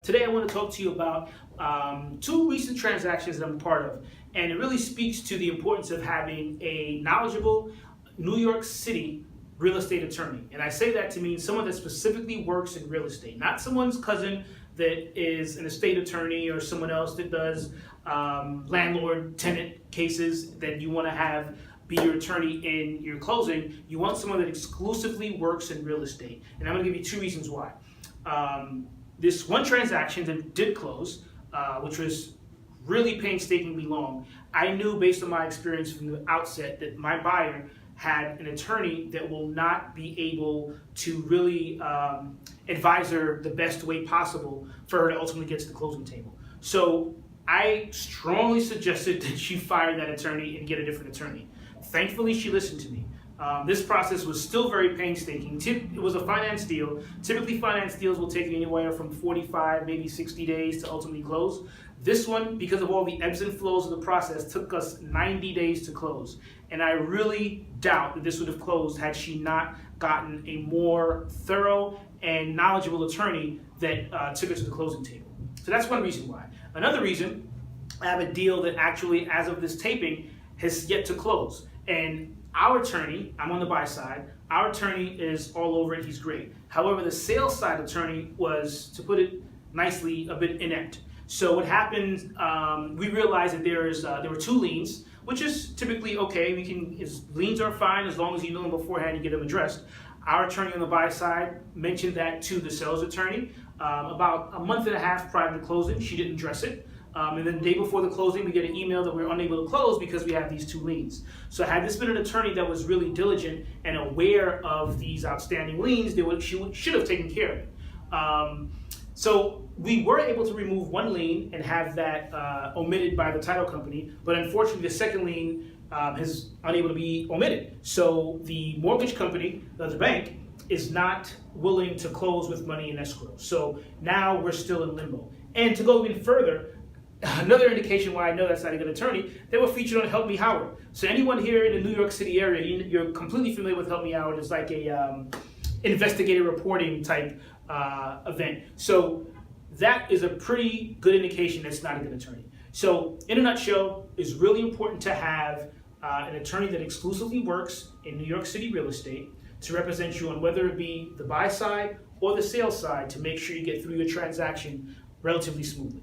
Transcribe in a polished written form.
Today I want to talk to you about two recent transactions that I'm a part of, and it really speaks to the importance of having a knowledgeable New York City real estate attorney. And I say that to mean someone that specifically works in real estate, not someone's cousin that is an estate attorney or someone else that does landlord-tenant cases that you want to have be your attorney in your closing. You want someone that exclusively works in real estate. And I'm going to give you two reasons why. This one transaction that did close, which was really painstakingly long, I knew based on my experience from the outset that my buyer had an attorney that will not be able to really advise her the best way possible for her to ultimately get to the closing table. So I strongly suggested that she fire that attorney and get a different attorney. Thankfully, she listened to me. This process was still very painstaking. It was a finance deal. Typically, finance deals will take anywhere from 45, maybe 60 days to ultimately close. This one, because of all the ebbs and flows of the process, took us 90 days to close. And I really doubt that this would have closed had she not gotten a more thorough and knowledgeable attorney that took her to the closing table. So that's one reason why. Another reason, I have a deal that actually, as of this taping, has yet to close. And our attorney, I'm on the buy side, our attorney is all over it, he's great. However, the sales side attorney was, to put it nicely, a bit inept. So what happened, we realized that there were two liens, which is typically okay. Liens are fine as long as you know them beforehand and get them addressed. Our attorney on the buy side mentioned that to the sales attorney about a month and a half prior to closing. She didn't address it. And then the day before the closing, we get an email that we're unable to close because we have these two liens. So had this been an attorney that was really diligent and aware of these outstanding liens, she should have taken care of it. So we were able to remove one lien and have that omitted by the title company, but unfortunately the second lien is unable to be omitted. So the mortgage company, the bank, is not willing to close with money in escrow. So now we're still in limbo. And to go even further, another indication why I know that's not a good attorney, they were featured on Help Me Howard. So anyone here in the New York City area, you're completely familiar with Help Me Howard. It's like a investigative reporting type event. So that is a pretty good indication that's not a good attorney. So in a nutshell, it's really important to have an attorney that exclusively works in New York City real estate to represent you on whether it be the buy side or the sale side to make sure you get through your transaction relatively smoothly.